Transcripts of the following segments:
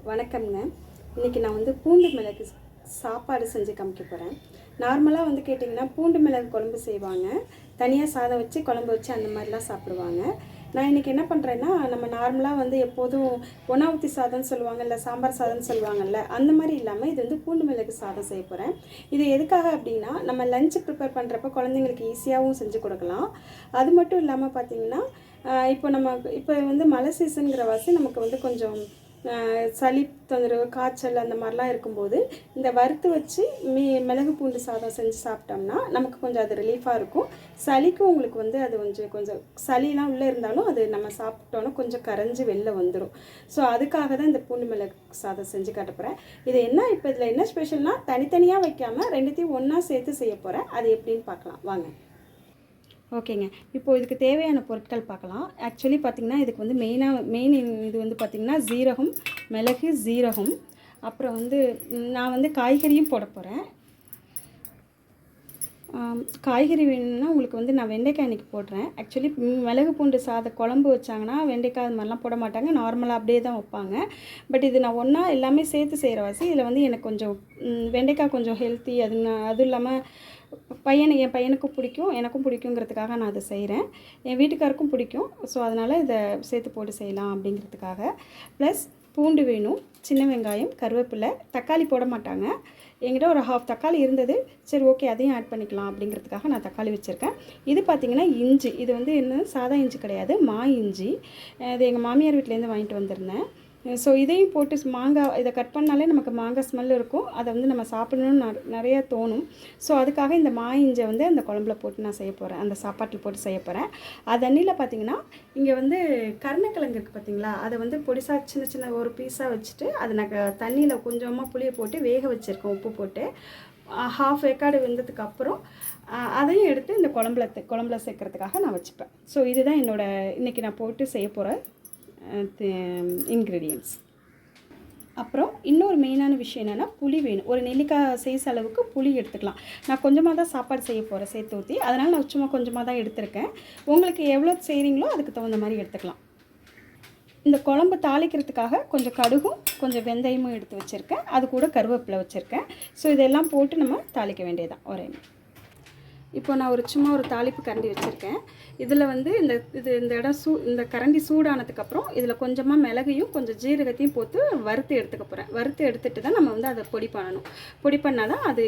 வணக்கம்ங்க. இன்றைக்கி நான் வந்து பூண்டு மிளகு சாப்பாடு செஞ்சு காமிக்க போகிறேன். நார்மலாக வந்து கேட்டிங்கன்னா பூண்டு மிளகு குழம்பு செய்வாங்க, தனியாக சாதம் வச்சு குழம்பு வச்சு அந்த மாதிரிலாம் சாப்பிடுவாங்க. நான் இன்றைக்கி என்ன பண்ணுறேன்னா, நம்ம நார்மலாக வந்து எப்போதும் ஒன்றா ஊற்றி சாதம்னு சொல்லுவாங்க, இல்லை சாம்பார் சாதம்னு சொல்லுவாங்கல்ல, அந்த மாதிரி இல்லாமல் இது வந்து பூண்டு மிளகு சாதம் செய்ய போகிறேன். இது எதுக்காக அப்படின்னா, நம்ம லஞ்சு ப்ரிப்பேர் பண்ணுறப்ப குழந்தைங்களுக்கு ஈஸியாகவும் செஞ்சு கொடுக்கலாம். அது மட்டும் இல்லாமல் பார்த்திங்கன்னா, இப்போ வந்து மழை சீசனுங்கிற வாசி நமக்கு வந்து கொஞ்சம் சளி தொந்தரவு, காய்ச்சல் அந்த மாதிரிலாம் இருக்கும்போது இந்த வறுத்து வச்சு மிளகு பூண்டு சாதம் செஞ்சு சாப்பிட்டோம்னா நமக்கு கொஞ்சம் அது ரிலீஃபாக இருக்கும். சளிக்கும் உங்களுக்கு வந்து அது கொஞ்சம் சளிலாம் உள்ளே இருந்தாலும் அது நம்ம சாப்பிட்டோன்னா கொஞ்சம் கரைஞ்சி வெளில வந்துடும். ஸோ அதுக்காக தான் இந்த பூண்டு மிளகு சாதம் செஞ்சு காட்ட போகிறேன். இது என்ன, இப்போ இதில் என்ன ஸ்பெஷல்னால் தனித்தனியாக வைக்காமல் ரெண்டுத்தையும் ஒன்றா சேர்த்து செய்ய போகிறேன். அது எப்படின்னு பார்க்கலாம் வாங்க. ஓகேங்க, இப்போது இதுக்கு தேவையான பொருட்கள் பார்க்கலாம். ஆக்சுவலி பார்த்திங்கன்னா இதுக்கு வந்து மெயின் இது வந்து பார்த்திங்கன்னா ஜீரகம், மிளகு, ஜீரகம். அப்புறம் வந்து நான் வந்து காய்கறியும் போட போகிறேன். காய்கறி வேணும்னா உங்களுக்கு வந்து நான் வெண்டைக்காய் இன்றைக்கி போடுறேன். ஆக்சுவலி மிளகு பூண்டு சாதம் குழம்பு வச்சாங்கன்னா வெண்டைக்காய் அது மாதிரிலாம் போட மாட்டாங்க, நார்மலாக அப்படியே தான் வைப்பாங்க. பட் இது நான் ஒன்றா எல்லாமே சேர்த்து செய்கிற வாசி இதில் வந்து எனக்கு கொஞ்சம் வெண்டைக்காய் கொஞ்சம் ஹெல்த்தி, அதுவும் இல்லாமல் என் பையனுக்கும் பிடிக்கும், எனக்கும் பிடிக்குங்கிறதுக்காக நான் அதை செய்கிறேன். என் வீட்டுக்காருக்கும் பிடிக்கும். ஸோ அதனால் இதை சேர்த்து போட்டு செய்யலாம் அப்படிங்கிறதுக்காக. ப்ளஸ் பூண்டு வேணும், சின்ன வெங்காயம், கருவேப்பிலை, தக்காளி போட மாட்டாங்க. என்கிட்ட ஒரு ஹாஃப் தக்காளி இருந்தது, சரி ஓகே அதையும் ஆட் பண்ணிக்கலாம் அப்படிங்கிறதுக்காக நான் தக்காளி வச்சுருக்கேன். இது பார்த்திங்கன்னா இஞ்சி, இது வந்து என்ன சாதா இஞ்சி கிடையாது, மா இஞ்சி. இது எங்கள் மாமியார் வீட்டிலேருந்து வாங்கிட்டு வந்திருந்தேன். ஸோ இதையும் போட்டு மாங்காய் இதை கட் பண்ணாலே நமக்கு மாங்காய் ஸ்மெல் இருக்கும், அதை வந்து நம்ம சாப்பிடணும்னு நிறையா தோணும். ஸோ அதுக்காக இந்த மா இஞ்சை வந்து அந்த குழம்புல போட்டு நான் செய்ய போகிறேன், அந்த சாப்பாட்டில் போட்டு செய்ய போகிறேன். அது அன்னியில் பார்த்திங்கன்னா இங்கே வந்து கருணக்கிழங்கு இருக்குது பார்த்திங்களா, அதை வந்து பொடிசா சின்ன சின்ன ஒரு பீஸாக வச்சுட்டு அதை நான் தண்ணியில் கொஞ்சமாக புளியை போட்டு வேக வச்சுருக்கேன், உப்பு போட்டு. ஹாஃப் வேக்காடு வெந்ததுக்கு அப்புறம் அதையும் எடுத்து இந்த குழம்புல சேர்க்கறதுக்காக நான் வச்சுப்பேன். ஸோ இதுதான் இன்றைக்கி நான் போட்டு செய்ய போகிற இன்க்ரீடியன்ட்ஸ். அப்புறம் இன்னொரு மெயினான விஷயம் என்னென்னா புளி வேணும். ஒரு நெல்லிக்காய் சைஸ் அளவுக்கு புளி எடுத்துக்கலாம். நான் கொஞ்சமாக தான் சாப்பாடு செய்ய போகிறேன் சேர்த்து ஊற்றி, அதனால் நான் சும்மா கொஞ்சமாக தான் எடுத்திருக்கேன். உங்களுக்கு எவ்வளோ செய்கிறீங்களோ அதுக்கு தகுந்த மாதிரி எடுத்துக்கலாம். இந்த குழம்பு தாளிக்கிறதுக்காக கொஞ்சம் கடுகும் கொஞ்சம் வெந்தயமும் எடுத்து வச்சுருக்கேன், அது கூட கருவேப்பிலை வச்சுருக்கேன். ஸோ இதெல்லாம் போட்டு நம்ம தாளிக்க வேண்டியதான் ஒரே. இப்போ நான் சும்மா ஒரு தாளிப்பு கரண்டி வச்சுருக்கேன். இதில் வந்து இந்த கரண்டி சூடானதுக்கப்புறம் இதில் கொஞ்சமாக மிளகையும் கொஞ்சம் ஜீரகத்தையும் போட்டு வறுத்து எடுத்துக்க போகிறேன். வறுத்து எடுத்துகிட்டு தான் நம்ம வந்து அதை பொடி பண்ணணும். பொடி பண்ணால் தான் அது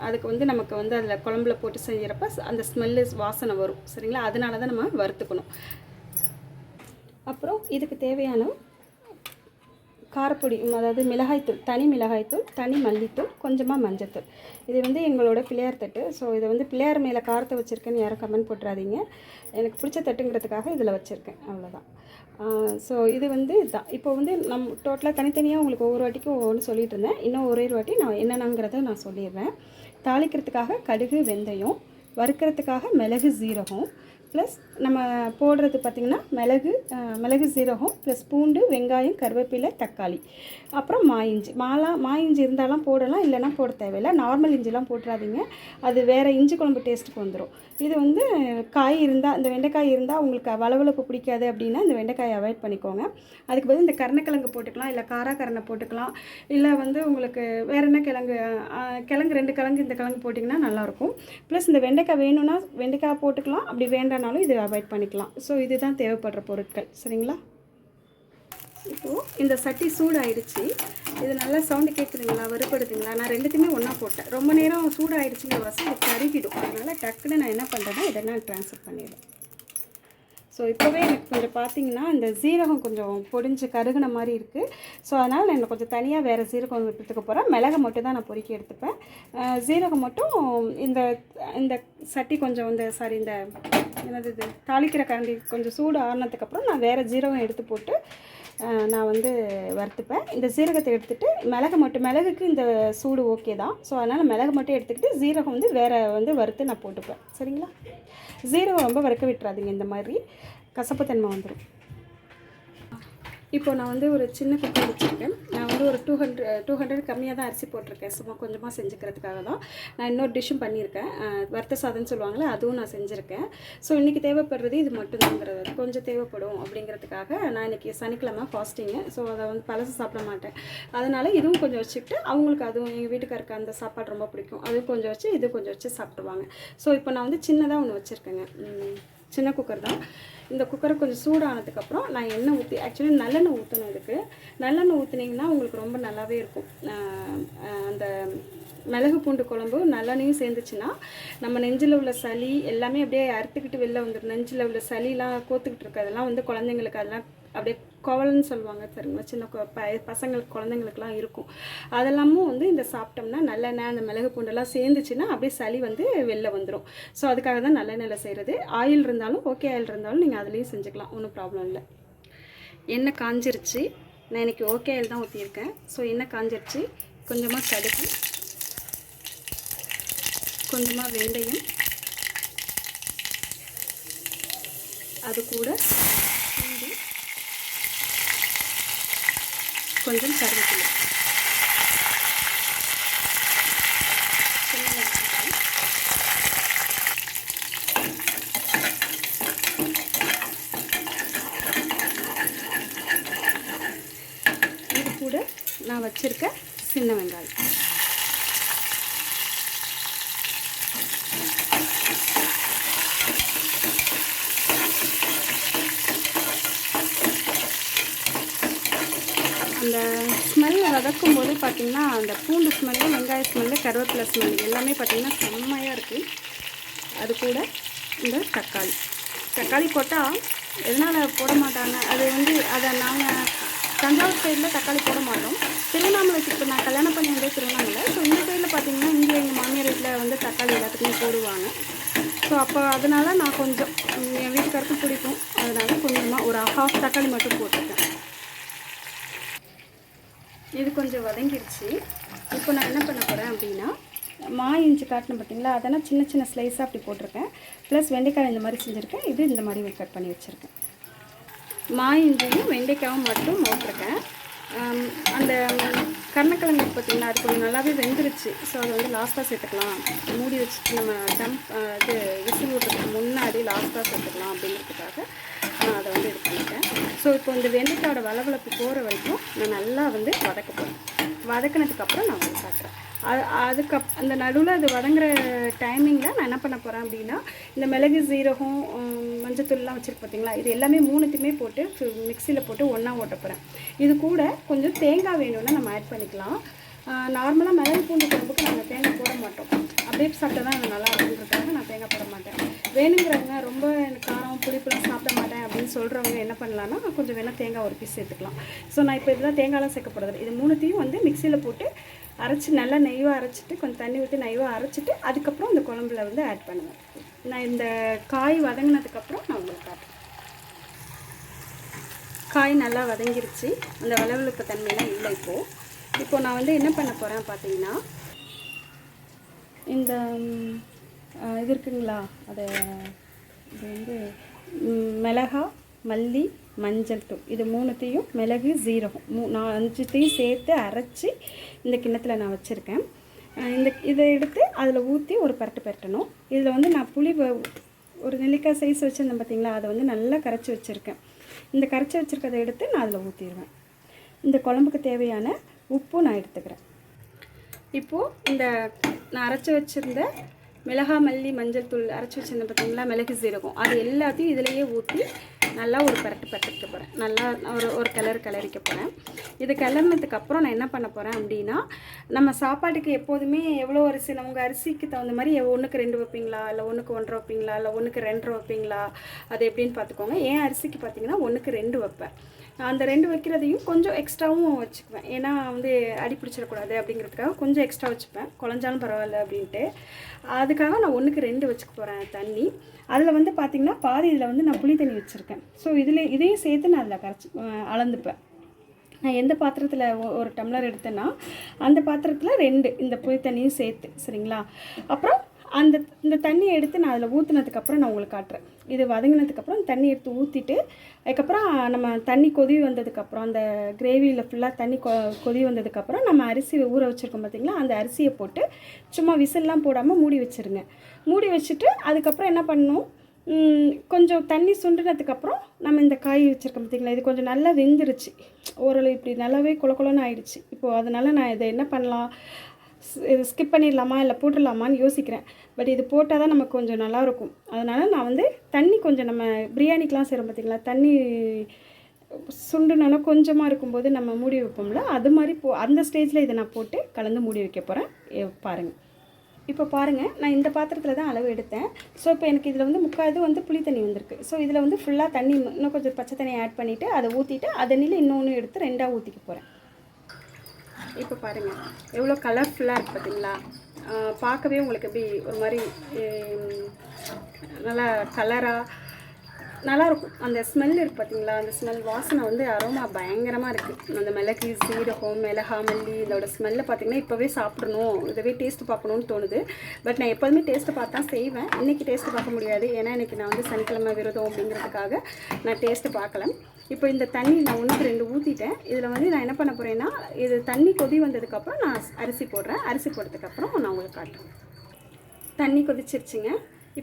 அதுக்கு வந்து நமக்கு வந்து அதில் குழம்புல போட்டு செஞ்சறப்ப அந்த ஸ்மெல்லு வாசனை வரும், சரிங்களா? அதனால தான் நம்ம வறுத்துக்கணும். அப்புறம் இதுக்கு தேவையான காரப்பொடி, அதாவது மிளகாய்த்தூள், தனி மிளகாய்த்தூள், தனி மல்லித்தூள், கொஞ்சமாக மஞ்சத்தூள். இது வந்து எங்களோட பிள்ளையார் தட்டு. ஸோ இதை வந்து பிள்ளையார் மேலே காரத்தை வச்சுருக்கேன்னு யாரும் கமெண்ட் போட்டுறாதீங்க. எனக்கு பிடிச்ச தட்டுங்கிறதுக்காக இதில் வச்சுருக்கேன், அவ்வளோதான். ஸோ இது வந்து இதுதான். இப்போ வந்து நம்ம டோட்டலாக தனித்தனியாக உங்களுக்கு ஒவ்வொரு வாட்டிக்கும் ஒவ்வொன்று சொல்லிகிட்டு இருந்தேன். இன்னும் ஒரே வாட்டி நான் என்னென்னங்கிறத நான் சொல்லிடுறேன். தாளிக்கிறதுக்காக கடுகு, வெந்தயம், வறுக்கிறதுக்காக மிளகு, ஜீரகம், ப்ளஸ் நம்ம போடுறது பார்த்திங்கன்னா மிளகு, ஜீரகம், ப்ளஸ் பூண்டு, வெங்காயம், கருவேப்பிலை, தக்காளி, அப்புறம் மா இஞ்சி இருந்தாலும் போடலாம், இல்லைனா போட தேவையில்லை. நார்மல் இஞ்சிலாம் போட்டுறாதீங்க, அது வேறு இஞ்சி குழம்பு டேஸ்ட்டுக்கு வந்துடும். இது வந்து இந்த வெண்டைக்காய் இருந்தால் உங்களுக்கு வளவளப்பு பிடிக்காது அப்படின்னா இந்த வெண்டைக்காயை அவாய்ட் பண்ணிக்கோங்க. அதுக்கு பதில் இந்த கருணக்கிழங்கு போட்டுக்கலாம், இல்லை காராக்கரணை போட்டுக்கலாம், இல்லை வந்து உங்களுக்கு வேறு என்ன கிழங்கு 2 கிழங்கு இந்த கிழங்கு போட்டிங்கன்னா நல்லாயிருக்கும். ப்ளஸ் இந்த வெண்டைக்காய் வேணும்னா வெண்டைக்காய் போட்டுக்கலாம், அப்படி வேண்டானாலும் இது அவாய்ட் பண்ணிக்கலாம். ஸோ இதுதான் தேவைப்படுற பொருட்கள், சரிங்களா? இப்போது இந்த சட்டி சூடாயிடுச்சு. இது நல்லா சவுண்டு கேட்குதுங்களா, வறுப்படுதுங்களா? நான் ரெண்டுத்தையுமே ஒன்றா போட்டேன். ரொம்ப நேரம் சூடாயிடுச்சுங்கிற வாசி இது கருகிடும். அதனால் டக்குன்னு நான் என்ன பண்ணுறேன்னா இதெல்லாம் ட்ரான்ஸ்ஃபர் பண்ணிடுறேன். ஸோ இப்போவே எனக்கு கொஞ்சம் பார்த்திங்கன்னா இந்த ஜீரகம் கொஞ்சம் பொடிஞ்சு கருகுன மாதிரி இருக்குது. ஸோ அதனால் நான் கொஞ்சம் தனியாக வேறு ஜீரகம் எடுத்துக்க போகிறேன். மிளகை மட்டும் தான் நான் பொறுக்கி எடுத்துப்பேன். ஜீரகம் மட்டும் இந்த சட்டி கொஞ்சம் இந்த என்னது தாளிக்கிற கரண்டி கொஞ்சம் சூடு ஆறினதுக்கப்புறம் நான் வேறு ஜீரகம் எடுத்து போட்டு நான் வந்து வறுத்துப்பேன். இந்த ஜீரகத்தை எடுத்துகிட்டு மிளகுக்கு இந்த சூடு ஓகே தான். ஸோ அதனால் மிளகு மட்டும் எடுத்துக்கிட்டு ஜீரகம் வந்து வேறு வந்து வறுத்து நான் போட்டுப்பேன், சரிங்களா? ஜீரகம் ரொம்ப வறுக்க விட்டுறாதீங்க, இந்த மாதிரி கசப்புத்தன்மை வந்துடும். இப்போ நான் வந்து ஒரு சின்ன குக்கர் வச்சுருக்கேன். நான் வந்து ஒரு 200 கம்மியாக தான் அரிசி போட்டிருக்கேன். சும்மா கொஞ்சமாக செஞ்சுக்கிறதுக்காக தான். நான் இன்னொரு டிஷ்ஷும் பண்ணியிருக்கேன். வறுத்த சாதம்னு சொல்லுவாங்களே, அதுவும் நான் செஞ்சுருக்கேன். ஸோ இன்றைக்கி தேவைப்படுறது இது மட்டும்தாங்கிறது, கொஞ்சம் தேவைப்படும் அப்படிங்கிறதுக்காக நான் இன்றைக்கி சனிக்கிழமை ஃபாஸ்டிங்கு. ஸோ அதை வந்து பழசு சாப்பிட மாட்டேன். அதனால் இதுவும் கொஞ்சம் வச்சுக்கிட்டு அவங்களுக்கு அதுவும் எங்கள் வீட்டுக்காருக்கு அந்த சாப்பாடு ரொம்ப பிடிக்கும். அதுவும் கொஞ்சம் வச்சு இது கொஞ்சம் வச்சு சாப்பிடுவாங்க. ஸோ இப்போ நான் வந்து சின்னதாக ஒன்று வச்சுருக்கேங்க. சின்ன குக்கர் தான். இந்த குக்கரை கொஞ்சம் சூடானதுக்கப்புறம் நான் எண்ணெய் ஊற்றி, ஆக்சுவலி நல்லெண்ணெய் ஊற்றணும். இதுக்கு நல்லெண்ணெய் ஊற்றுனீங்கன்னா உங்களுக்கு ரொம்ப நல்லாவே இருக்கும். அந்த மிளகு பூண்டு குழம்பு நல்லெண்ணையும் சேர்ந்துச்சுன்னா நம்ம நெஞ்சில் உள்ள சளி எல்லாமே அப்படியே அறுத்துக்கிட்டு வெளில வந்துடும். நெஞ்சில் உள்ள சளிலாம் கோத்துக்கிட்டு இருக்கு, அதெல்லாம் வந்து குழந்தைங்களுக்கு அதெல்லாம் அப்படியே கோவலன்னு சொல்லுவாங்க சரிங்களா, சின்ன பசங்களுக்கு குழந்தைங்களுக்குலாம் இருக்கும். அதெல்லாமும் வந்து இந்த சாப்பிட்டோம்னா நல்லெண்ணெய் அந்த மிளகு பூண்டெல்லாம் சேர்ந்துச்சுன்னா அப்படியே சளி வந்து வெளில வந்துடும். ஸோ அதுக்காக தான் நல்லெண்ணெயில் செய்கிறது. ஆயில் இருந்தாலும் ஓகே, ஆயில் இருந்தாலும் நீங்கள் அதுலேயும் செஞ்சுக்கலாம், ஒன்றும் ப்ராப்ளம் இல்லை. எண்ணெய் காஞ்சிருச்சு. நான் இன்றைக்கி ஓகே ஆயில் தான் ஊற்றியிருக்கேன். ஸோ எண்ணெய் காஞ்சிருச்சு. கொஞ்சமாக கடுகு, கொஞ்சமாக வெந்தயம், அது கூட பூண்டு, கொஞ்சம் கருவேப்பிலை, இது கூட நான் வச்சுருக்க சின்ன வெங்காயம். அந்த ஸ்மெல் வதக்கும் போது பார்த்திங்கன்னா அந்த பூண்டு ஸ்மெல்லு, வெங்காய ஸ்மெல்லு, கருவேப்பிலை ஸ்மெல் எல்லாமே பார்த்திங்கன்னா செம்மையாக இருக்குது. அது கூட இந்த தக்காளி போட்டால் எதனால் போட மாட்டாங்க, அது வந்து அதை நாங்கள் தஞ்சாவூர் சைடில் தக்காளி போட மாட்டோம். திருவண்ணாமலைக்கு இப்போ நான் கல்யாணம் பண்ணி வந்து திருவண்ணாமலை. ஸோ இந்த சைடில் பார்த்திங்கன்னா இங்கே எங்கள் மாமியார் வீட்டில் வந்து தக்காளி எல்லாத்துக்குமே போடுவாங்க. ஸோ அப்போ அதனால் நான் கொஞ்சம் என் வீட்டுக்காருக்கும் பிடிக்கும், அதனால் கொஞ்சமாக ஒரு ½ தக்காளி மட்டும் போட்டிருக்கேன். இது கொஞ்சம் வதங்கிருச்சு. இப்போ நான் என்ன பண்ண போகிறேன் அப்படின்னா, இஞ்சி காட்டணும் பார்த்தீங்களா, அதெல்லாம் சின்ன சின்ன ஸ்லைஸாக அப்படி போட்டிருக்கேன். ப்ளஸ் வெண்டைக்காய் இந்த மாதிரி செஞ்சுருக்கேன். இது இந்த மாதிரி கட் பண்ணி வச்சுருக்கேன். இஞ்சியும் வெண்டைக்காயும் மட்டும் போட்டிருக்கேன். அந்த கருணக்கிழங்கு பார்த்தீங்கன்னா அது கொஞ்சம் நல்லாவே வெந்துருச்சு. ஸோ அதை வந்து லாஸ்ட்டாக சேர்த்துக்கலாம், மூடி வச்சுட்டு நம்ம இது விசில் விடுறதுக்கு முன்னாடி லாஸ்ட்டாக சேர்த்துக்கலாம் அப்படிங்கிறதுக்காக நான் அதை வந்து இது பண்ணிட்டேன். ஸோ இப்போ இந்த வெண்டைக்காயோட வளவளப்பு போகிற வரைக்கும் நான் நல்லா வந்து வதக்க போகிறேன். வதக்கினதுக்கப்புறம் நான் வந்து காட்டுறேன். அந்த நடுவில் அது வதங்குற டைமிங்கில் நான் என்ன பண்ண போகிறேன் அப்படின்னா, இந்த மிளகு, சீரகம், மஞ்சத்தூள்லாம் வச்சுருக்கு பார்த்தீங்களா, இது எல்லாமே மூணுத்தையுமே போட்டு மிக்சியில் போட்டு ஒன்றா ஓட்ட போகிறேன். இது கூட கொஞ்சம் தேங்காய் வேணும்னா நம்ம ஆட் பண்ணிக்கலாம். நார்மலாக மிளகு பூண்டு குழம்புக்கு நாங்கள் தேங்காய் போட மாட்டோம். அப்படியே சாப்பிட்டா தான் அது நல்லா இருக்குன்றதுக்காக நான் தேங்காய் போட மாட்டேன். வேணுங்கிறவங்க ரொம்ப எனக்கு காரம் புளிப்புலாம் சாப்பிட மாட்டேன் அப்படின்னு சொல்கிறவங்க என்ன பண்ணலான்னா கொஞ்சம் வேணால் தேங்காய் ஒரு பீஸ் சேர்த்துக்கலாம். ஸோ நான் இப்போ இதெல்லாம் தேங்காயெலாம் சேர்க்கப்படுறது, இது மூணுத்தையும் வந்து மிக்சியில் போட்டு அரைச்சி நல்லா நெய்வாக அரைச்சிட்டு கொஞ்சம் தண்ணி ஊற்றி நெய்வாக அரைச்சிட்டு அதுக்கப்புறம் இந்த குழம்புல வந்து ஆட் பண்ணுவேன். நான் இந்த காய் வதங்கினதுக்கப்புறம் நான் உங்களுக்கு காட்டுறேன். காய் நல்லா வதங்கிருச்சு, அந்த வளவளப்பு தன்மையெல்லாம் இல்லை. இப்போ நான் வந்து என்ன பண்ண போகிறேன் பார்த்தீங்கன்னா, இந்த இது இருக்குங்களா, அது இது வந்து மிளகா, மல்லி, மஞ்சள் தூள், இது மூணுத்தையும் மிளகு, சீரகம் 5த்தையும் சேர்த்து அரைச்சி இந்த கிண்ணத்தில் நான் வச்சுருக்கேன். இதை எடுத்து அதில் ஊற்றி ஒரு பரட்டணும். இதில் வந்து நான் புளி ஒரு நெல்லிக்காய் சைஸ் வச்சுருந்தேன் பார்த்தீங்களா, அதை வந்து நல்லா கரைச்சி வச்சுருக்கேன். இந்த கரைச்சி வச்சுருக்கதை எடுத்து நான் அதில் ஊற்றிடுவேன். இந்த குழம்புக்கு தேவையான உப்பு நான் எடுத்துக்கிறேன். இப்போது இந்த நான் அரைச்சி வச்சுருந்த மிளகா, மல்லி, மஞ்சள் தூள் அரைச்சி வச்சுருந்தேன் பார்த்தீங்களா, மிளகு, சீரகம், அது எல்லாத்தையும் இதிலையே ஊற்றி நல்லா ஒரு பரட்டிக்க போகிறேன். நல்லா ஒரு கிளறிக்க போகிறேன். இது கிளறினதுக்கப்புறம் நான் என்ன பண்ண போகிறேன் அப்படின்னா, நம்ம சாப்பாட்டுக்கு எப்போதுமே எவ்வளோ அரிசி, உங்கள் அரிசிக்கு தகுந்த மாதிரி 1க்கு 2 வைப்பீங்களா, இல்லை 1க்கு 1.5 வைப்பீங்களா, இல்லை 1க்கு 2.5 வைப்பீங்களா, அது எப்படின்னு பார்த்துக்கோங்க. என் அரிசிக்கு பார்த்தீங்கன்னா 1க்கு 2 வைப்பேன். அந்த 2 வைக்கிறதையும் கொஞ்சம் எக்ஸ்ட்ராவும் வச்சுக்குவேன். ஏன்னா வந்து அடி பிடிச்சிடக்கூடாது அப்படிங்கிறதுக்காக கொஞ்சம் எக்ஸ்ட்ரா வச்சுப்பேன், குழஞ்சாலும் பரவாயில்ல அப்படின்ட்டு. அதுக்காக நான் 1க்கு 2 வச்சுக்க போகிறேன் தண்ணி. அதில் வந்து பார்த்திங்கன்னா பாதி இதில் வந்து நான் புளி தண்ணி வச்சுருக்கேன். ஸோ இதையும் சேர்த்து நான் அதில் அளந்துப்பேன். நான் எந்த பாத்திரத்தில் ஒரு டம்ளர் எடுத்தேன்னா அந்த பாத்திரத்தில் 2 இந்த புளி தண்ணியும் சேர்த்து, சரிங்களா. அப்புறம் இந்த தண்ணியை எடுத்து நான் அதில் ஊற்றுனதுக்கப்புறம் நான் உங்களுக்கு காட்டுறேன். இது வதங்கினதுக்கப்புறம் தண்ணி எடுத்து ஊற்றிட்டு அதுக்கப்புறம் நம்ம தண்ணி கொதி வந்ததுக்கப்புறம் அந்த கிரேவியில் ஃபுல்லாக தண்ணி கொதி வந்ததுக்கப்புறம் நம்ம அரிசி ஊற வச்சுருக்கோம் பார்த்திங்களா, அந்த அரிசியை போட்டு சும்மா விசில்லாம் போடாமல் மூடி வச்சுருங்க. மூடி வச்சுட்டு அதுக்கப்புறம் என்ன பண்ணணும், கொஞ்சம் தண்ணி சுண்டுனதுக்கப்புறம் நம்ம இந்த காய் வச்சுருக்கோம் பார்த்திங்களா, இது கொஞ்சம் நல்லா வெந்துருச்சு, ஓரளவு இப்படி நல்லாவே குளன்னு ஆயிடுச்சு. இப்போது அதனால் நான் இதை என்ன பண்ணலாம், இது ஸ்கிப் பண்ணிடலாமா இல்லை போட்டுடலாமான்னு யோசிக்கிறேன். பட் இது போட்டால் தான் நமக்கு கொஞ்சம் நல்லாயிருக்கும். அதனால் நான் வந்து தண்ணி கொஞ்சம் நம்ம பிரியாணிக்கெலாம் செய்கிறோம் பார்த்திங்களா, தண்ணி சுண்டுனாலும் கொஞ்சமாக இருக்கும்போது நம்ம மூடி வைப்போம்ல, அது மாதிரி அந்த ஸ்டேஜில் இதை நான் போட்டு கலந்து மூடி வைக்க போகிறேன். பாருங்கள். இப்போ பாருங்கள், நான் இந்த பாத்திரத்தில் தான் அளவு எடுத்தேன். ஸோ இப்போ எனக்கு இதில் வந்து முக்கால் இது வந்து புளி தண்ணி வந்திருக்கு. ஸோ இதில் வந்து ஃபுல்லாக தண்ணி இன்னும் கொஞ்சம் பச்சை தண்ணி ஆட் பண்ணிவிட்டு அதை ஊற்றிட்டு அதனில் இன்னொன்று எடுத்து 2ஆக ஊற்றிக்க போகிறேன். இப்போ பாருங்கள் எவ்வளோ கலர்ஃபுல்லாக இருக்குது பார்த்தீங்களா. பார்க்கவே உங்களுக்கு எப்படி ஒரு மாதிரி நல்லா கலராக நல்லாயிருக்கும். அந்த ஸ்மெல் இருக்குது பார்த்தீங்களா, அந்த ஸ்மெல் வாசனை வந்து அரோமா பயங்கரமாக இருக்குது. அந்த மிளகு, சீரகம், மிளகா, மல்லி இதோட ஸ்மெல்லை பார்த்திங்கன்னா இப்போவே சாப்பிடணும், இதவே டேஸ்ட்டு பார்க்கணுன்னு தோணுது. பட் நான் எப்போதுமே டேஸ்ட்டு பார்த்து தான் செய்வேன். இன்றைக்கி டேஸ்ட்டு பார்க்க முடியாது, ஏன்னா இன்றைக்கி நான் வந்து சனிக்கிழமை விரதம் அப்படிங்கிறதுக்காக நான் டேஸ்ட்டு பார்க்கல. இப்போ இந்த தண்ணி நான் 1க்கு 2 ஊற்றிட்டேன். இதில் வந்து நான் என்ன பண்ண போகிறேன்னா, இது தண்ணி கொதி வந்ததுக்கப்புறம் நான் அரிசி போடுறேன். அரிசி போட்டதுக்கப்புறம் நான் உங்களுக்கு காட்டுறேன். தண்ணி கொதிச்சிருச்சுங்க.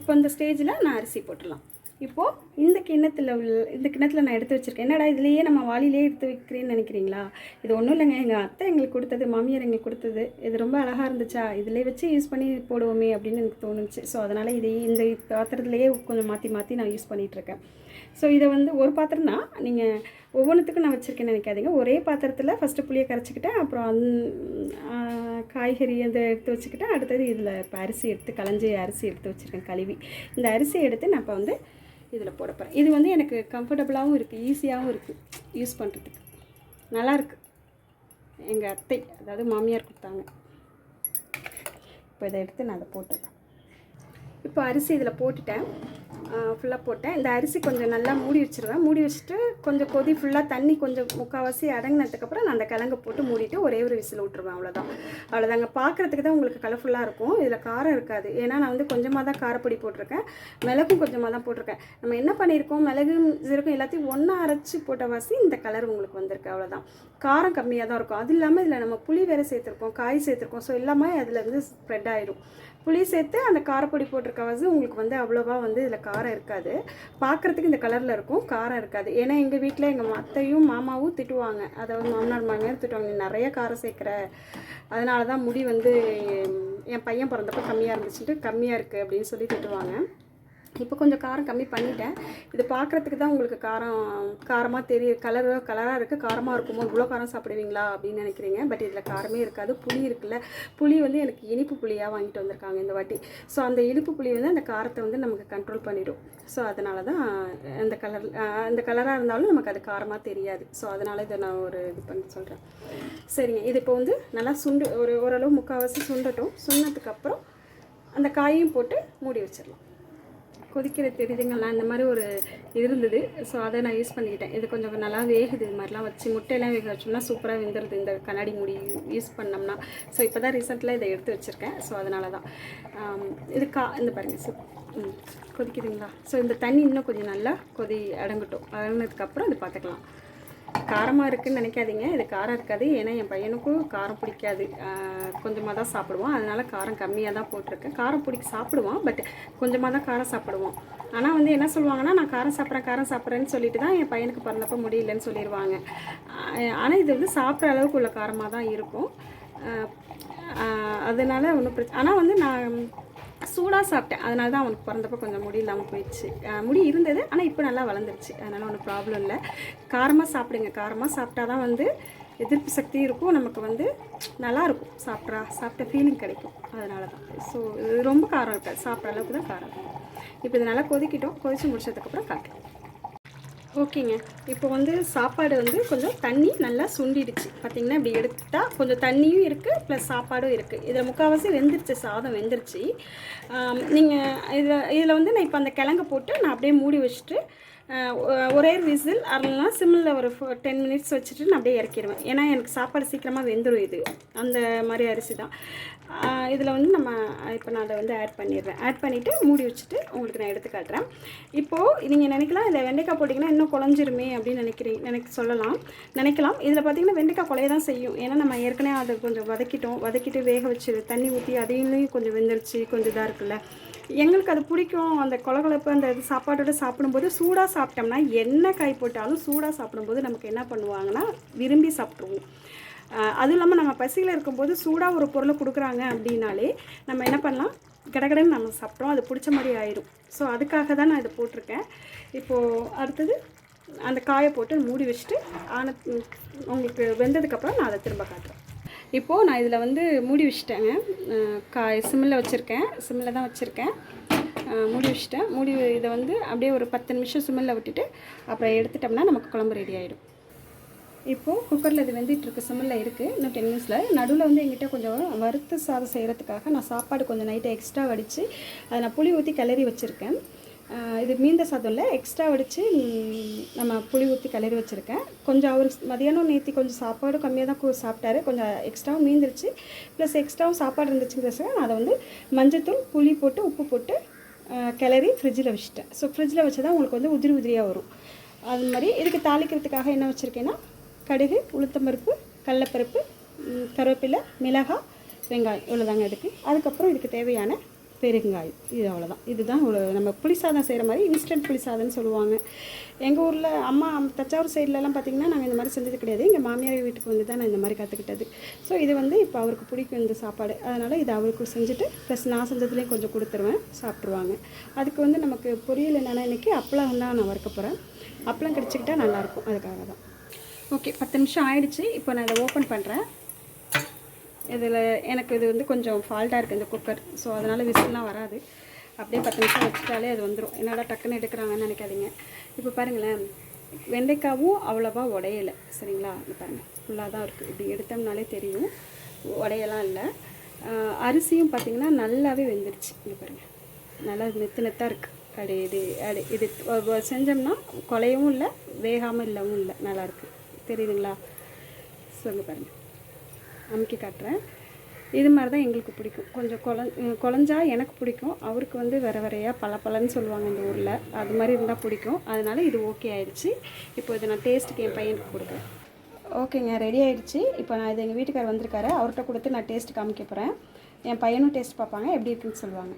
இப்போ இந்த ஸ்டேஜில் நான் அரிசி போட்டுடலாம். இப்போது இந்த கிண்ணத்தில் நான் எடுத்து வச்சுருக்கேன். என்னடா இதுலேயே நம்ம வாளிலே எடுத்து வைக்கிறேன்னு நினைக்கிறீங்களா? இது ஒன்றும் இல்லைங்க, எங்கள் அத்தை எங்களுக்கு கொடுத்தது, மாமியார் எங்களுக்கு கொடுத்தது. இது ரொம்ப அழகாக இருந்துச்சா, இதிலே வச்சு யூஸ் பண்ணி போடுவோமே அப்படின்னு எனக்கு தோணுச்சு. ஸோ அதனால் இந்த பாத்திரத்துலேயே கொஞ்சம் மாற்றி நான் யூஸ் பண்ணிகிட்ருக்கேன். ஸோ இதை வந்து ஒரு பாத்திரம் தான், நீங்கள் ஒவ்வொன்றுத்துக்கும் நான் வச்சுருக்கேன்னு நினைக்காதீங்க. ஒரே பாத்திரத்தில் ஃபஸ்ட்டு புளியை கரைச்சிக்கிட்டேன், அப்புறம் காய்கறி அதை எடுத்து வச்சுக்கிட்டேன். அடுத்தது இதில் இப்போ அரிசி எடுத்து களைஞ்சி அரிசி எடுத்து வச்சுருக்கேன் கழுவி. இந்த அரிசியை எடுத்து நான் இப்போ வந்து இதில் போட போகிறேன். இது வந்து எனக்கு கம்ஃபர்டபுளாகவும் இருக்குது, ஈஸியாகவும் இருக்குது யூஸ் பண்ணுறதுக்கு, நல்லாயிருக்கு. எங்கள் அத்தை அதாவது மாமியார் கொடுத்தாங்க. இப்போ இதை எடுத்து நான் அதை போட்டுட்டேன். இப்போ அரிசி இதில் போட்டுட்டேன், ஃபுல்லாக போட்டேன். இந்த அரிசி கொஞ்சம் நல்லா மூடி வச்சுருவேன். மூடி வச்சுட்டு கொஞ்சம் கொதி ஃபுல்லாக தண்ணி கொஞ்சம் முக்கால்வாசி அடங்கினதுக்கப்புறம் நான் அந்த கிழங்க போட்டு மூடிட்டு ஒரே ஒரு விசில் விட்டுருவேன். அவ்வளோதாங்க. பார்க்குறதுக்கு தான் உங்களுக்கு கலர்ஃபுல்லாக இருக்கும். இதில் காரம் இருக்காது, ஏன்னா நான் வந்து கொஞ்சமாக தான் காரப்பொடி போட்டிருக்கேன், மிளகும் கொஞ்சமாக தான் போட்டிருக்கேன். நம்ம என்ன பண்ணியிருக்கோம், மிளகு சீரகம் எல்லாத்தையும் ஒன்றா அரைச்சி போட்டவாசி இந்த கலர் உங்களுக்கு வந்திருக்கு. அவ்வளோதான். காரம் கம்மியாக தான் இருக்கும். அது இல்லாமல் இதில் நம்ம புளி வேறு சேர்த்துருக்கோம், காய் சேர்த்துருக்கோம். ஸோ எல்லாமே அதில் வந்து ஸ்ப்ரெட் ஆகிடும். புளி சேர்த்து அந்த காரப்பொடி போட்டிருக்கவாசி உங்களுக்கு வந்து அவ்வளோவா வந்து இதில் காரம் இருக்காது. பார்க்குறதுக்கு இந்த கலரில் இருக்கும், காரம் இருக்காது. ஏன்னா எங்கள் வீட்டில் எங்கள் அத்தையும் மாமாவும் திட்டுவாங்க, அதாவது மாமனார் மாமியார் திட்டுவாங்க, நீ நிறைய காரம் சேர்க்குற, அதனால தான் முடி வந்து என் பையன் பிறந்தப்போ கம்மியாக இருந்துச்சுட்டு கம்மியாக இருக்குது அப்படின்னு சொல்லி திட்டுவாங்க. இப்போ கொஞ்சம் காரம் கம்மி பண்ணிட்டேன். இது பார்க்குறதுக்கு தான் உங்களுக்கு காரமாக தெரியும், கலராக இருக்குது. காரமாக இருக்குமோ, இவ்வளோ காரம் சாப்பிடுவீங்களா அப்படின்னு நினைக்கிறீங்க. பட் இதில் காரமே இருக்காது. புளி இருக்குல்ல, புளி வந்து எனக்கு இனிப்பு புளியாக வாங்கிட்டு வந்திருக்காங்க இந்த வாட்டி. ஸோ அந்த இனிப்பு புளி வந்து அந்த காரத்தை வந்து நமக்கு கண்ட்ரோல் பண்ணிடும். ஸோ அதனால தான் அந்த கலராக இருந்தாலும் நமக்கு அது காரமாக தெரியாது. ஸோ அதனால் இதை நான் இது பண்ணி சொல்கிறேன். சரிங்க, இது இப்போ வந்து நல்லா ஓரளவு முக்கால்வாசி சுண்டட்டும். சுண்டதுக்கப்புறம் அந்த காயையும் போட்டு மூடி வச்சிடலாம். கொதிக்கிற தெரியுதுங்களா, இந்த மாதிரி ஒரு இது இருந்தது. ஸோ அதை நான் யூஸ் பண்ணிக்கிட்டேன். இது கொஞ்சம் நல்லா வேகுது. இது மாதிரிலாம் வச்சு முட்டையெல்லாம் வேக வச்சோம்னா சூப்பராக வெந்துடுது இந்த கண்ணாடி மூடி யூஸ் பண்ணோம்னா. ஸோ இப்போ தான் ரீசெண்டில் இதை எடுத்து வச்சுருக்கேன். ஸோ அதனால தான் இது இந்த பாருங்கள் கொதிக்குதுங்களா. ஸோ இந்த தண்ணி இன்னும் கொஞ்சம் நல்லா அடங்கினதுக்கப்புறம் இது பார்த்துக்கலாம். காரமாக இருக்குதுன்னு நினைக்காதீங்க, இது காரம் இருக்காது. ஏன்னா என் பையனுக்கும் காரம் பிடிக்காது, கொஞ்சமாக தான் சாப்பிடுவான். அதனால் காரம் கம்மியாக தான் போட்டிருக்கேன். காரம் சாப்பிடுவான், பட் கொஞ்சமாக தான் காரம் சாப்பிடுவான். ஆனால் வந்து என்ன சொல்லுவாங்கன்னா, நான் காரம் சாப்பிட்றேன்னு சொல்லிட்டு தான் என் பையனுக்கு பிறந்தப்போ முடியலன்னு சொல்லிடுவாங்க. ஆனால் இது வந்து சாப்பிட்ற அளவுக்கு உள்ள காரமாக தான் இருக்கும். அதனால் ஒன்றும் பிரச்சனை. ஆனால் வந்து நான் சூடாக சாப்பிட்டேன், அதனால தான் அவனுக்கு பிறந்தப்போ கொஞ்சம் முடி இல்லாமல் போயிடுச்சு. முடி இருந்தது, ஆனால் இப்போ நல்லா வளர்ந்துருச்சு. அதனால் ஒன்றும் ப்ராப்ளம் இல்லை. காரமாக சாப்பிடுங்க. காரமாக சாப்பிட்டா தான் வந்து எதிர்ப்பு சக்தி இருக்கும், நமக்கு வந்து நல்லாயிருக்கும், சாப்பிட்ட ஃபீலிங் கிடைக்கும். அதனால தான். ஸோ இது ரொம்ப காரம் இருக்காது, சாப்பிட்ற அளவுக்கு தான் காரம் இருக்கும். இப்போ இது நல்லா கொதிச்சு முடிச்சதுக்கப்புறம் காட்டுறேன். ஓகேங்க, இப்போ வந்து சாப்பாடு வந்து கொஞ்சம் தண்ணி நல்லா சுண்டிடுச்சு. பார்த்திங்கன்னா இப்படி எடுத்துட்டால் கொஞ்சம் தண்ணியும் இருக்குது, ப்ளஸ் சாப்பாடும் இருக்குது. இதில் முக்கால்வாசி வெந்துருச்சு, சாதம் வெந்துருச்சு. நீங்கள் இதில் வந்து நான் இப்போ அந்த கிழங்க போட்டு நான் அப்படியே மூடி வச்சுட்டு ஒரே விசில் இல்லைனா சிம்மில் ஒரு 10 மினிட்ஸ் வச்சுட்டு நான் அப்படியே இறக்கிடுவேன். ஏன்னா எனக்கு சாப்பாடு சீக்கிரமாக வெந்துடும். இது அந்த மாதிரி அரிசி தான். இதில் வந்து நம்ம இப்போ நான் அதை வந்து ஆட் பண்ணிடுறேன். ஆட் பண்ணிவிட்டு மூடி வச்சுட்டு உங்களுக்கு நான் எடுத்து காட்டுறேன். இப்போது நீங்கள் நினைக்கலாம் இந்த வெண்டைக்காய் போட்டிங்கன்னா இன்னும் குழஞ்சிருமே அப்படின்னு நினைக்கலாம். இதில் பார்த்திங்கன்னா வெண்டைக்காய் குழைய தான் செய்யும். ஏன்னா நம்ம ஏற்கனவே அதை கொஞ்சம் வதக்கிட்டு வேக வச்சு தண்ணி ஊற்றி அதையும் கொஞ்சம் வெந்துருச்சு, கொஞ்சம் இதாக இருக்குல்ல. எங்களுக்கு அது பிடிக்கும். அந்த கொலகொலப்பு அந்த இது சாப்பாட்டோட சாப்பிடும்போது சூடாக சாப்பிட்டோம்னா என்ன காய் போட்டாலும் சூடாக சாப்பிடும்போது நமக்கு என்ன பண்ணுவாங்கன்னா விரும்பி சாப்பிட்ருவோம். அதுவும் இல்லாமல் நம்ம பசியில் இருக்கும்போது சூடாக ஒரு பொருளை கொடுக்குறாங்க அப்படின்னாலே நம்ம என்ன பண்ணலாம், கடகடன்னு நம்ம சாப்பிட்றோம், அது பிடிச்ச மாதிரி ஆயிடும். ஸோ அதுக்காக தான் நான் இதை போட்டிருக்கேன். இப்போது அடுத்தது அந்த காயை போட்டு மூடி வச்சுட்டு உங்களுக்கு வெந்ததுக்கப்புறம் நான் அதை திரும்ப காட்டுறேன். இப்போது நான் இதில் வந்து மூடி வச்சுட்டேங்க. சிம்மில் தான் வச்சுருக்கேன். மூடி வச்சுட்டேன். இதை வந்து அப்படியே ஒரு 10 நிமிஷம் சிம்மில் விட்டுட்டு அப்புறம் எடுத்துட்டோம்னா நமக்கு குழம்பு ரெடி ஆகிடும். இப்போது குக்கரில் இது வெந்துட்டுருக்கு, சிம்மில் இருக்குது. இன்னும் 10 மினிட்ஸில் நடுவில் வந்து எங்கிட்ட கொஞ்சம் வறுத்த சாதம் செய்கிறதுக்காக நான் சாப்பாடு கொஞ்சம் நைட்டை எக்ஸ்ட்ரா வடித்து அதை நான் புளி ஊற்றி கிளறி வச்சுருக்கேன். இது மீந்த சாதம் இல்லை, எக்ஸ்ட்ரா வடித்து நம்ம புளி ஊற்றி கிளறி வச்சுருக்கேன். கொஞ்சம் அவர் மதியானம் நேற்று கொஞ்சம் சாப்பாடு கம்மியாக தான் சாப்பிட்டாரு, கொஞ்சம் எக்ஸ்ட்ராவும் மீந்துருச்சு. ப்ளஸ் எக்ஸ்ட்ராவும் சாப்பாடு இருந்துச்சுங்கிறத நான் அதை வந்து மஞ்சத்தூள் புளி போட்டு உப்பு போட்டு கிளறி ஃப்ரிட்ஜில் வச்சுட்டேன். ஸோ ஃப்ரிட்ஜில் வச்சு தான் உங்களுக்கு வந்து உதிரியாக வரும். அது மாதிரி இதுக்கு தாளிக்கிறதுக்காக என்ன வச்சுருக்கேன்னா கடுகு, உளுத்தம்பருப்பு, கடலைப்பருப்பு, கருவேப்பிலை, மிளகாய், வெங்காயம் இவ்வளோதாங்க இதுக்கு. அதுக்கப்புறம் இதுக்கு தேவையான பெருங்காயம். இது அவ்வளோதான். இதுதான் நம்ம புளிசாதம் செய்கிற மாதிரி இன்ஸ்டன்ட் புளிசாதம்னு சொல்லுவாங்க. எங்கள் ஊரில் அம்மா தஞ்சாவூர் சைட்லலாம் பார்த்திங்கன்னா நாங்கள் இந்த மாதிரி செஞ்சது கிடையாது. எங்கள் மாமியார் வீட்டுக்கு வந்து தான் நான் இந்த மாதிரி கற்றுக்கிட்டது. ஸோ இது வந்து இப்போ அவருக்கு பிடிக்கும் இந்த சாப்பாடு, அதனால் இது அவருக்கு செஞ்சுட்டு ப்ளஸ் நான் செஞ்சதுலேயும் கொஞ்சம் கொடுத்துருவேன், சாப்பிட்ருவாங்க. அதுக்கு வந்து நமக்கு பொரியல் என்னென்னா இன்றைக்கி அப்பளம் தான் நான் வறுக்க போகிறேன். அப்பளம் கிடச்சிக்கிட்டா நல்லாயிருக்கும், அதுக்காக தான். ஓகே, 10 நிமிஷம் ஆயிடுச்சு. இப்போ நான் இதை ஓப்பன் பண்ணுறேன். இதில் எனக்கு இது வந்து கொஞ்சம் ஃபால்ட்டாக இருக்குது இந்த குக்கர். ஸோ அதனால் விசில்லாம் வராது. அப்படியே 10 நிமிஷம் வச்சுட்டாலே அது வந்துடும். என்னடா டக்குன்னு எடுக்கிறாங்கன்னு நினைக்காதீங்க. இப்போ பாருங்களேன், வெண்டைக்காவும் அவ்வளோவா உடையலை, சரிங்களா? இது பாருங்கள், ஃபுல்லாக தான் இருக்குது. இப்படி எடுத்தோம்னாலே தெரியும், உடையெல்லாம் இல்லை. அரிசியும் பார்த்திங்கன்னா நல்லாவே வெந்துருச்சு. இங்கே பாருங்கள், நல்லா நெத்தாக இருக்குது. இது செஞ்சோம்னா குலையவும் இல்லை, வேகாமல் இல்லவும் இல்லை, நல்லாயிருக்கு. தெரியுதுங்களா? சொல்லு பாருங்கள், அமுக்கி காட்டுறேன். இது மாதிரி தான் எங்களுக்கு பிடிக்கும். கொஞ்சம் குழஞ்சா எனக்கு பிடிக்கும். அவருக்கு வந்து வரையாக பலன்னு சொல்லுவாங்க இந்த ஊரில், அது மாதிரி இருந்தால் பிடிக்கும். அதனால் இது ஓகே ஆயிடுச்சு. இப்போ இதை நான் டேஸ்ட்டுக்கு என் பையனுக்கு கொடுக்குறேன். ஓகேங்க, ரெடி ஆகிடுச்சு. இப்போ நான் இது எங்கள் வீட்டுக்கார் வந்திருக்காரு, அவர்கிட்ட கொடுத்து நான் டேஸ்ட்டு காமிக்க போகிறேன். என் பையனும் டேஸ்ட் பார்ப்பாங்க, எப்படி இருக்குன்னு சொல்லுவாங்க.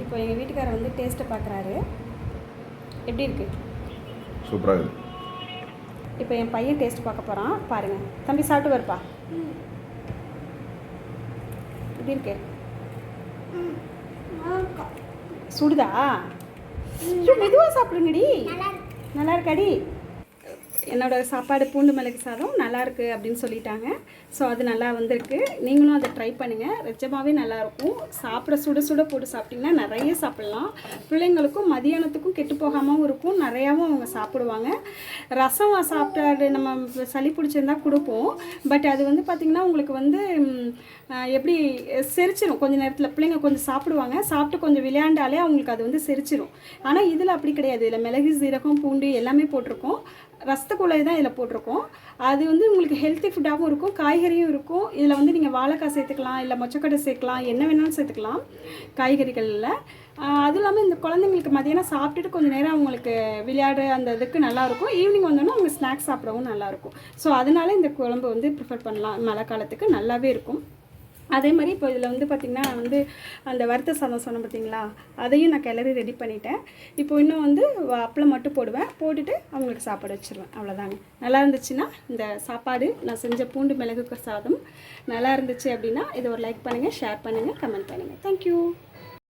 இப்போ எங்கள் வீட்டுக்காரர் வந்து டேஸ்ட்டை பார்க்குறாரு. எப்படி இருக்குது? சூப்பராக இருக்குது. இப்போ என் பையன் டேஸ்ட் பார்க்க போகிறான். பாருங்கள் தம்பி, சாப்பிட்டு வருப்பா. எப்படி இருக்கு? சுடுதா? மெதுவாக சாப்பிடுங்கடி. நல்லா இருக்காடி? என்னோடய சாப்பாடு பூண்டு மிளகு சாதம் நல்லாயிருக்கு அப்படின்னு சொல்லிட்டாங்க. ஸோ அது நல்லா வந்திருக்கு. நீங்களும் அதை ட்ரை பண்ணுங்கள், நிஜமாகவே நல்லாயிருக்கும். சாப்பிட சுட போட்டு சாப்பிட்டிங்கன்னா நிறைய சாப்பிட்லாம். பிள்ளைங்களுக்கும் மதியானத்துக்கும் கெட்டு போகாமல் இருக்கும், நிறையாவும் அவங்க சாப்பிடுவாங்க. ரசம் சாப்பிட்டாடு நம்ம சளி பிடிச்சிருந்தா கொடுப்போம். பட் அது வந்து பார்த்திங்கன்னா உங்களுக்கு வந்து எப்படி செரிச்சிடும் கொஞ்சம் நேரத்தில். பிள்ளைங்க கொஞ்சம் சாப்பிடுவாங்க, சாப்பிட்டு கொஞ்சம் விளையாண்டாலே அவங்களுக்கு அது வந்து செரிச்சிடும். ஆனால் இதில் அப்படி கிடையாது. இதில் மிளகு, சீரகம், பூண்டு எல்லாமே போட்டிருக்கோம். ரசத்துக்குள்ளே தான் இதில் போட்டிருக்கோம். அது வந்து உங்களுக்கு ஹெல்த்தி ஃபுட்டாகவும் இருக்கும், காய்கறியும் இருக்கும். இதில் வந்து நீங்கள் வாழைக்காய் சேர்த்துக்கலாம், இல்லை மொச்சக்கொட்டை சேர்க்கலாம், என்ன வேணாலும் சேர்த்துக்கலாம் காய்கறிகளில். அதுவும் இல்லாமல் இந்த குழந்தைங்களுக்கு மதியானம் சாப்பிட்டுட்டு கொஞ்சம் நேரம் அவங்களுக்கு விளையாடு அந்த இதுக்கு நல்லாயிருக்கும். ஈவினிங் வந்தோன்னா அவங்க ஸ்நாக்ஸ் சாப்பிடவும் நல்லாயிருக்கும். ஸோ அதனால இந்த குழம்பு வந்து ப்ரிஃபர் பண்ணலாம். மழை காலத்துக்கு நல்லாவே இருக்கும். அதே மாதிரி இப்போ இதில் வந்து பார்த்திங்கன்னா வந்து அந்த வறுத்த சாதம் சொன்னேன் பார்த்திங்களா, அதையும் நான் கிளறி ரெடி பண்ணிட்டேன். இப்போ இன்னும் வந்து அப்பளம் மட்டும் போட்டுட்டு அவங்களுக்கு சாப்பாடு வச்சுருவேன், அவ்வளோதாங்க. நல்லா இருந்துச்சுன்னா இந்த சாப்பாடு நான் செஞ்ச பூண்டு மிளகு சாதம் நல்லா இருந்துச்சு அப்படின்னா இதை ஒரு லைக் பண்ணுங்கள், ஷேர் பண்ணுங்கள், கமெண்ட் பண்ணுங்கள். தேங்க்யூ.